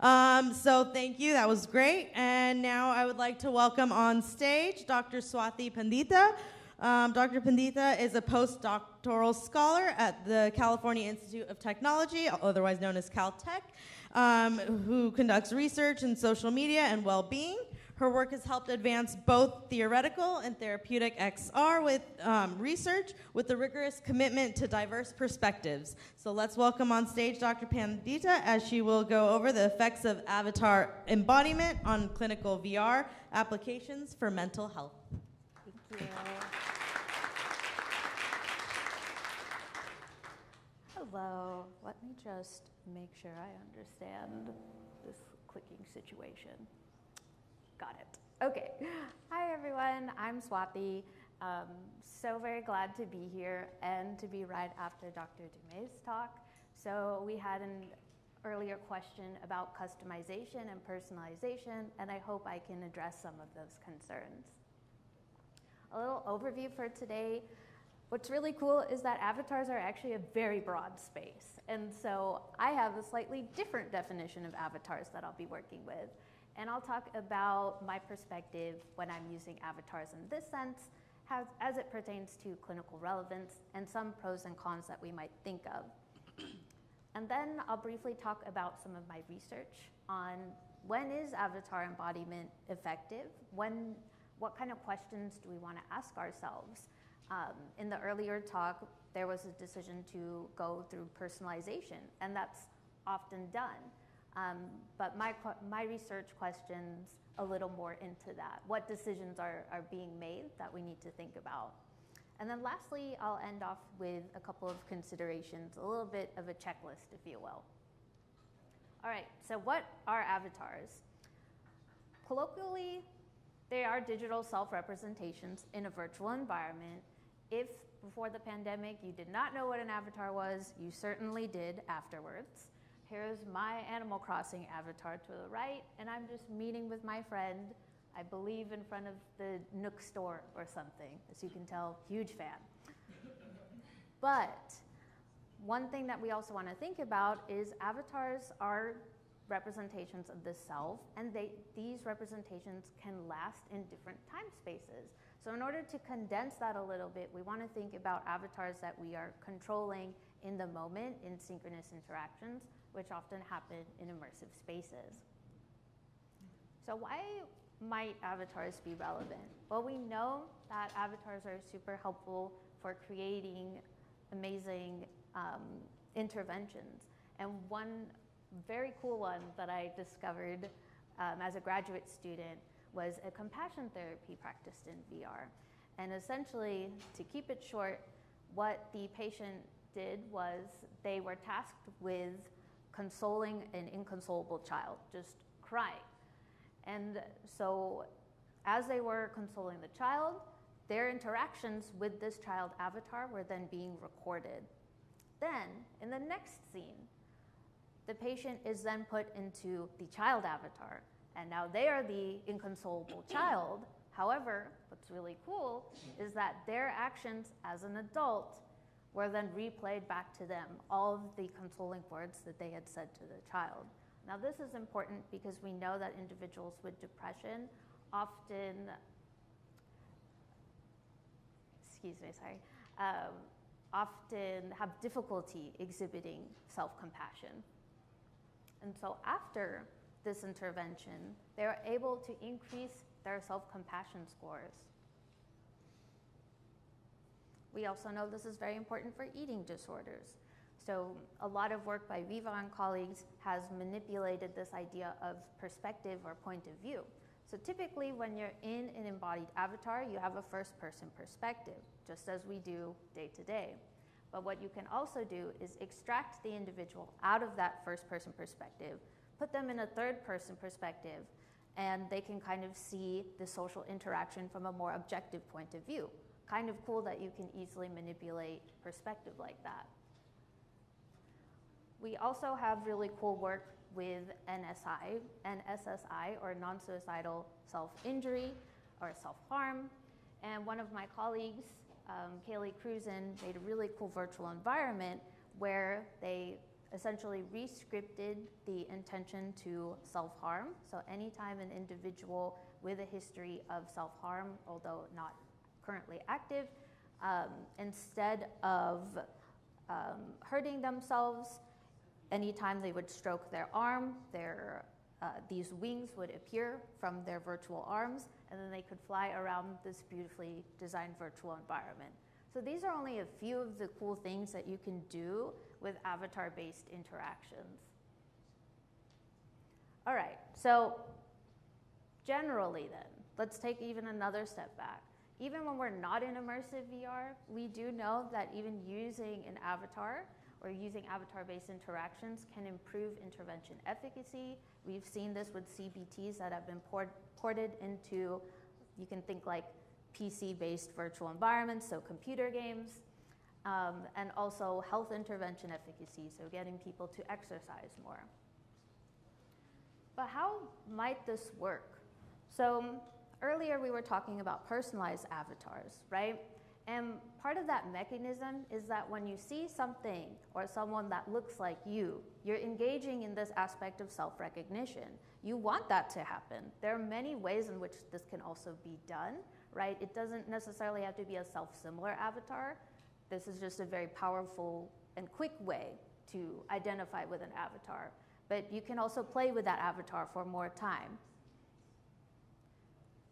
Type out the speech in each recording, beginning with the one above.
So thank you, that was great. And now I would like to welcome on stage Dr. Swati Pandita. Dr. Pandita is a postdoctoral scholar at the California Institute of Technology, otherwise known as Caltech, who conducts research in social media and well-being. Her work has helped advance both theoretical and therapeutic XR with research with a rigorous commitment to diverse perspectives. So let's welcome on stage Dr. Pandita as she will go over the effects of avatar embodiment on clinical VR applications for mental health. Thank you. Hello. Let me just make sure I understand this clicking situation. Got it. Okay. Hi, everyone. I'm Swati. So very glad to be here and to be right after Dr. Dumay's talk. So we had an earlier question about customization and personalization, and I hope I can address some of those concerns. A little overview for today. What's really cool is that avatars are actually a very broad space. And so I have a slightly different definition of avatars that I'll be working with. And I'll talk about my perspective when I'm using avatars in this sense, as it pertains to clinical relevance and some pros and cons that we might think of. And then I'll briefly talk about some of my research on when is avatar embodiment effective, what kind of questions do we want to ask ourselves. In the earlier talk, there was a decision to go through personalization, and that's often done. But my research questions a little more into that. What decisions are being made that we need to think about? And then lastly, I'll end off with a couple of considerations, a little bit of a checklist, if you will. All right, so what are avatars? Colloquially, they are digital self-representations in a virtual environment. If before the pandemic you did not know what an avatar was, you certainly did afterwards. Here's my Animal Crossing avatar to the right, and I'm just meeting with my friend, I believe in front of the Nook store or something. As you can tell, huge fan. But one thing that we also want to think about is avatars are representations of the self, and these representations can last in different time spaces. So in order to condense that a little bit, we want to think about avatars that we are controlling in the moment in synchronous interactions, which often happen in immersive spaces. So why might avatars be relevant? Well, we know that avatars are super helpful for creating amazing interventions. And one very cool one that I discovered as a graduate student was a compassion therapy practiced in VR. And essentially, to keep it short, what the patient did was they were tasked with consoling an inconsolable child, just crying. And so as they were consoling the child, their interactions with this child avatar were then being recorded. Then, in the next scene, the patient is then put into the child avatar, and now they are the inconsolable child. However, what's really cool is that their actions as an adult were then replayed back to them, all of the consoling words that they had said to the child. Now this is important because we know that individuals with depression often, often have difficulty exhibiting self-compassion. And so after this intervention, they're able to increase their self-compassion scores. We also know this is very important for eating disorders. So a lot of work by Viva and colleagues has manipulated this idea of perspective or point of view. So typically when you're in an embodied avatar, you have a first-person perspective, just as we do day to day. But what you can also do is extract the individual out of that first-person perspective, put them in a third-person perspective, and they can kind of see the social interaction from a more objective point of view. Kind of cool that you can easily manipulate perspective like that. We also have really cool work with NSI and SSI, or non-suicidal self-injury or self-harm. And one of my colleagues, Kaylee Cruzen, made a really cool virtual environment where they essentially re-scripted the intention to self-harm. So anytime an individual with a history of self-harm, although not currently active, instead of hurting themselves, anytime they would stroke their arm, these wings would appear from their virtual arms, and then they could fly around this beautifully designed virtual environment. So these are only a few of the cool things that you can do with avatar-based interactions. All right, so generally then, let's take even another step back. Even when we're not in immersive VR, we do know that even using an avatar or using avatar-based interactions can improve intervention efficacy. We've seen this with CBTs that have been ported into, you can think like PC-based virtual environments, so computer games, and also health intervention efficacy, so getting people to exercise more. But how might this work? So earlier we were talking about personalized avatars, right? And part of that mechanism is that when you see something or someone that looks like you, you're engaging in this aspect of self-recognition. You want that to happen. There are many ways in which this can also be done, right? It doesn't necessarily have to be a self-similar avatar. This is just a very powerful and quick way to identify with an avatar. But you can also play with that avatar for more time.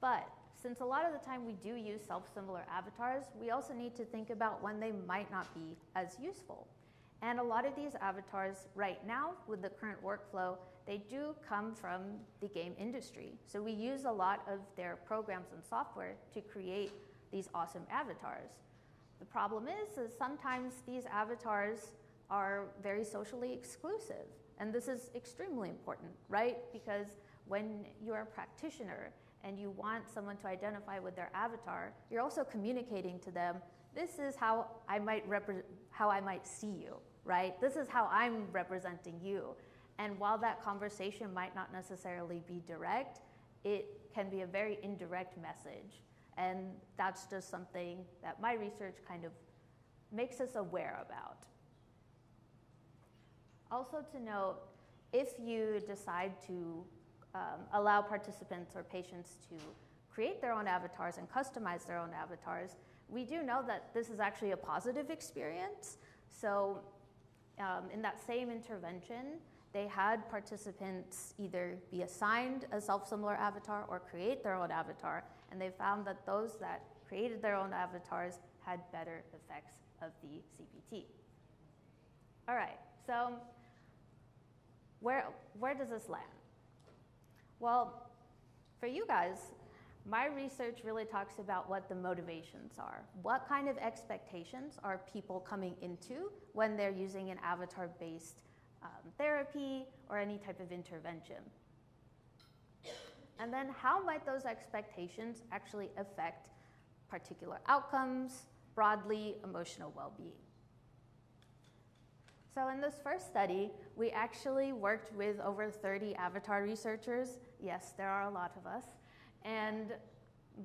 But since a lot of the time we do use self-similar avatars, we also need to think about when they might not be as useful. And a lot of these avatars right now, with the current workflow, they do come from the game industry. So we use a lot of their programs and software to create these awesome avatars. The problem is sometimes these avatars are very socially exclusive. And this is extremely important, right? Because when you're a practitioner and you want someone to identify with their avatar, you're also communicating to them, this is how I might see you, right? This is how I'm representing you. And while that conversation might not necessarily be direct, it can be a very indirect message. And that's just something that my research kind of makes us aware about. Also to note, if you decide to allow participants or patients to create their own avatars and customize their own avatars, we do know that this is actually a positive experience. So in that same intervention, they had participants either be assigned a self-similar avatar or create their own avatar, and they found that those that created their own avatars had better effects of the CBT. All right, so where does this land? Well, for you guys, my research really talks about what the motivations are. What kind of expectations are people coming into when they're using an avatar-based therapy or any type of intervention? And then how might those expectations actually affect particular outcomes, broadly emotional well-being? So in this first study, we actually worked with over 30 avatar researchers. Yes, there are a lot of us. And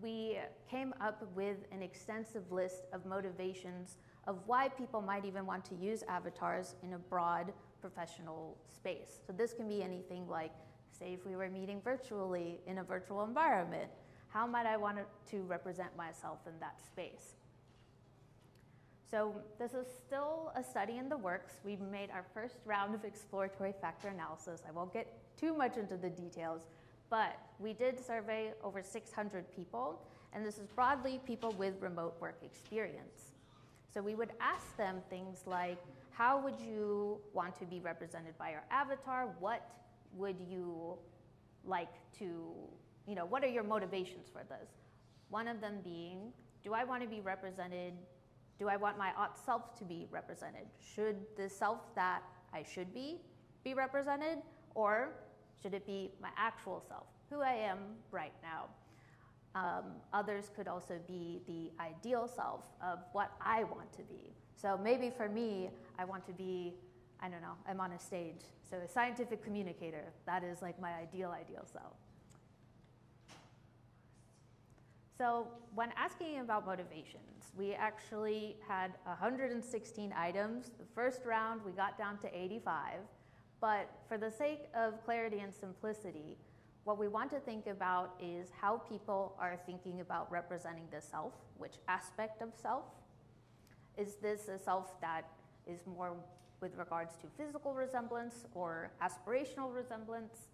we came up with an extensive list of motivations of why people might even want to use avatars in a broad professional space. So this can be anything like, say if we were meeting virtually in a virtual environment, how might I want to represent myself in that space? So this is still a study in the works. We've made our first round of exploratory factor analysis. I won't get too much into the details, but we did survey over 600 people, and this is broadly people with remote work experience. So we would ask them things like, how would you want to be represented by your avatar? What would you like to, what are your motivations for this? One of them being, do I want to be represented? Do I want my self to be represented? Should the self that I should be represented? Or should it be my actual self, who I am right now? Others could also be the ideal self of what I want to be. So maybe for me, I want to be, I don't know, I'm on a stage. So a scientific communicator, that is like my ideal self. So when asking about motivations, we actually had 116 items. The first round, we got down to 85. But for the sake of clarity and simplicity, what we want to think about is how people are thinking about representing the self, which aspect of self. Is this a self that is more with regards to physical resemblance or aspirational resemblance?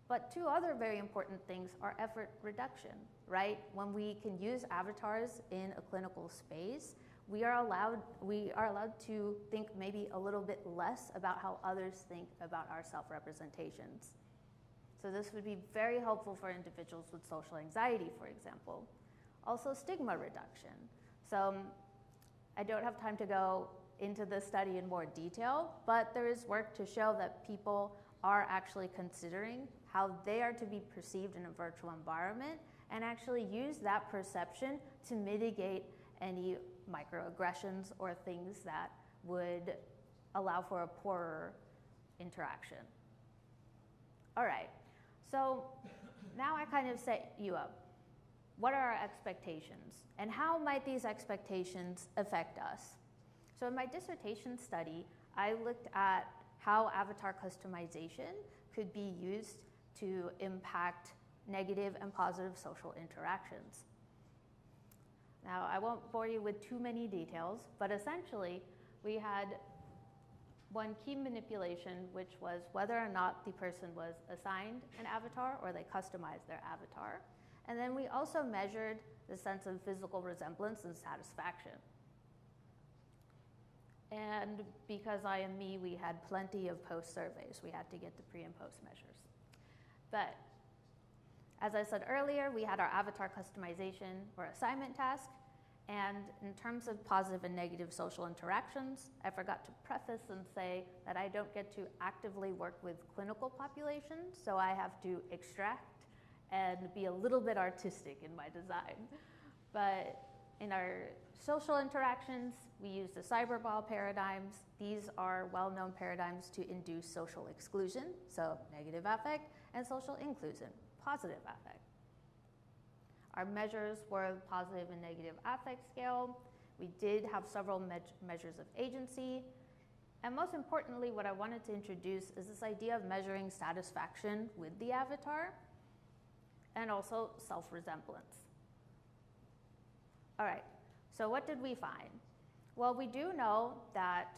But two other very important things are effort reduction, right? When we can use avatars in a clinical space, we are allowed to think maybe a little bit less about how others think about our self-representations. So this would be very helpful for individuals with social anxiety, for example. Also stigma reduction. So I don't have time to go into this study in more detail, but there is work to show that people are actually considering how they are to be perceived in a virtual environment and actually use that perception to mitigate any microaggressions or things that would allow for a poorer interaction. All right, so now I kind of set you up. What are our expectations? And how might these expectations affect us? So in my dissertation study, I looked at how avatar customization could be used to impact negative and positive social interactions. Now, I won't bore you with too many details, but essentially, we had one key manipulation, which was whether or not the person was assigned an avatar or they customized their avatar. And then we also measured the sense of physical resemblance and satisfaction. And because I am me, we had plenty of post surveys. We had to get the pre and post measures. But as I said earlier, we had our avatar customization or assignment task. And in terms of positive and negative social interactions, I forgot to preface and say that I don't get to actively work with clinical populations, so I have to extract and be a little bit artistic in my design. But in our social interactions, we use the cyberball paradigms. These are well-known paradigms to induce social exclusion, so negative affect, and social inclusion, positive affect. Our measures were positive and negative affect scale. We did have several measures of agency. And most importantly, what I wanted to introduce is this idea of measuring satisfaction with the avatar and also self-resemblance. All right, so what did we find? Well, we do know that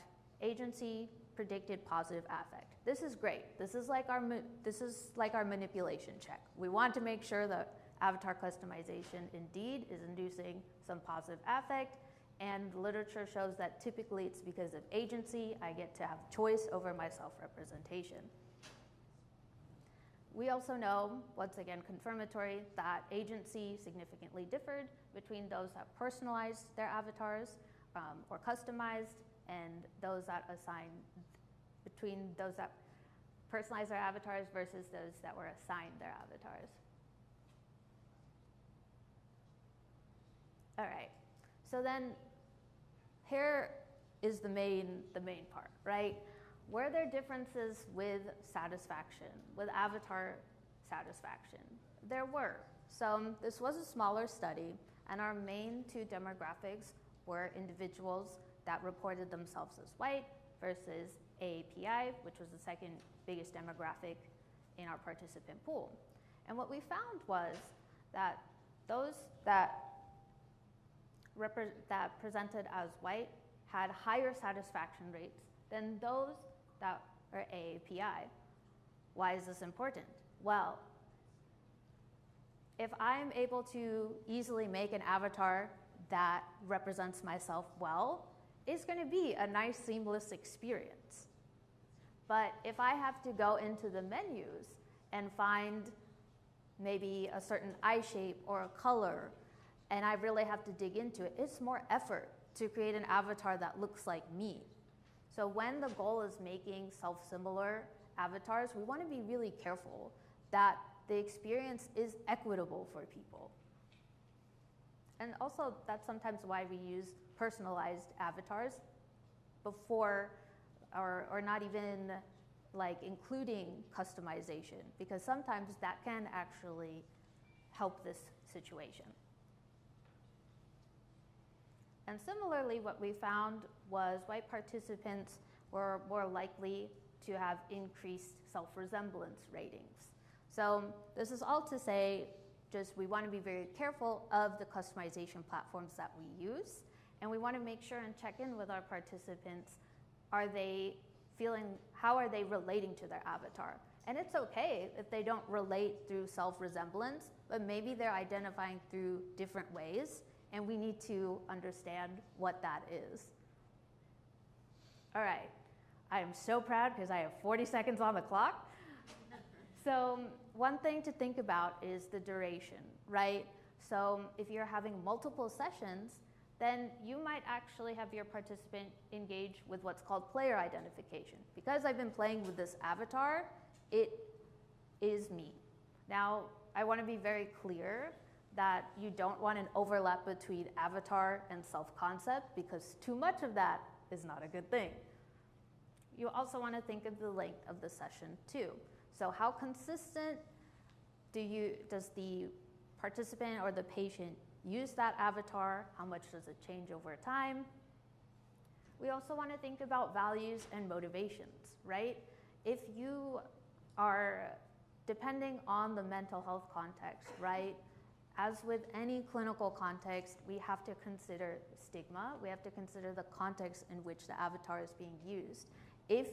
agency predicted positive affect. This is great. This is like our manipulation check. We want to make sure that avatar customization indeed is inducing some positive affect, and literature shows that typically it's because of agency. I get to have choice over my self-representation. We also know, once again confirmatory, that agency significantly differed between those that personalized their avatars or customized, and those that between those that personalized their avatars versus those that were assigned their avatars. All right, so then here is the main part, right? Were there differences with satisfaction, with avatar satisfaction? There were. So this was a smaller study, and our main two demographics were individuals that reported themselves as white versus AAPI, which was the second biggest demographic in our participant pool. And what we found was that those that presented as white had higher satisfaction rates than those that are AAPI. Why is this important? Well, if I'm able to easily make an avatar that represents myself well, it's going to be a nice, seamless experience. But if I have to go into the menus and find maybe a certain eye shape or a color, and I really have to dig into it, it's more effort to create an avatar that looks like me. So when the goal is making self-similar avatars, we want to be really careful that the experience is equitable for people. And also, that's sometimes why we use personalized avatars before, or not even like including customization, because sometimes that can actually help this situation. And similarly, what we found was white participants were more likely to have increased self-resemblance ratings. So this is all to say, just we want to be very careful of the customization platforms that we use, and we want to make sure and check in with our participants. Are they feeling, how are they relating to their avatar? And it's okay if they don't relate through self-resemblance, but maybe they're identifying through different ways, and we need to understand what that is. All right, I am so proud because I have 40 seconds on the clock. So one thing to think about is the duration, right? So if you're having multiple sessions, then you might actually have your participant engage with what's called player identification. Because I've been playing with this avatar, it is me. Now, I want to be very clear that you don't want an overlap between avatar and self-concept, because too much of that is not a good thing. You also want to think of the length of the session too. So how consistent does the participant or the patient use that avatar? How much does it change over time? We also want to think about values and motivations, right? If you are depending on the mental health context, right? As with any clinical context, we have to consider stigma. We have to consider the context in which the avatar is being used. If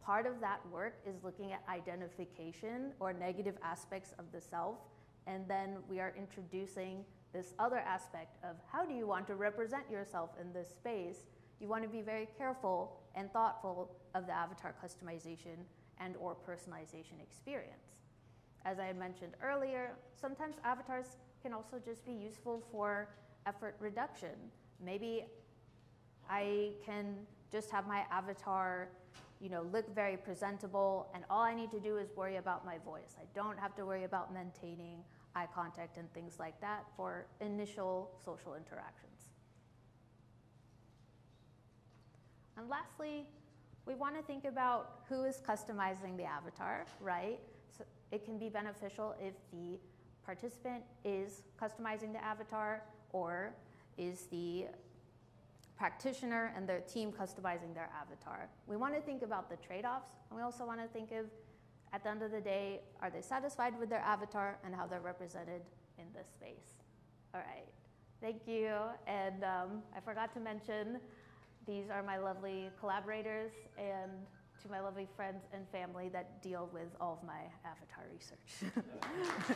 part of that work is looking at identification or negative aspects of the self, and then we are introducing this other aspect of how do you want to represent yourself in this space, you want to be very careful and thoughtful of the avatar customization and or personalization experience. As I had mentioned earlier, sometimes avatars can also just be useful for effort reduction. Maybe I can just have my avatar, look very presentable, and all I need to do is worry about my voice. I don't have to worry about maintaining eye contact and things like that for initial social interactions. And lastly, we want to think about who is customizing the avatar, right? So it can be beneficial if the participant is customizing the avatar, or is the practitioner and their team customizing their avatar. We want to think about the trade-offs, and we also want to think of, at the end of the day, are they satisfied with their avatar and how they're represented in this space? All right, thank you. And I forgot to mention, these are my lovely collaborators and to my lovely friends and family that deal with all of my avatar research. Thank you.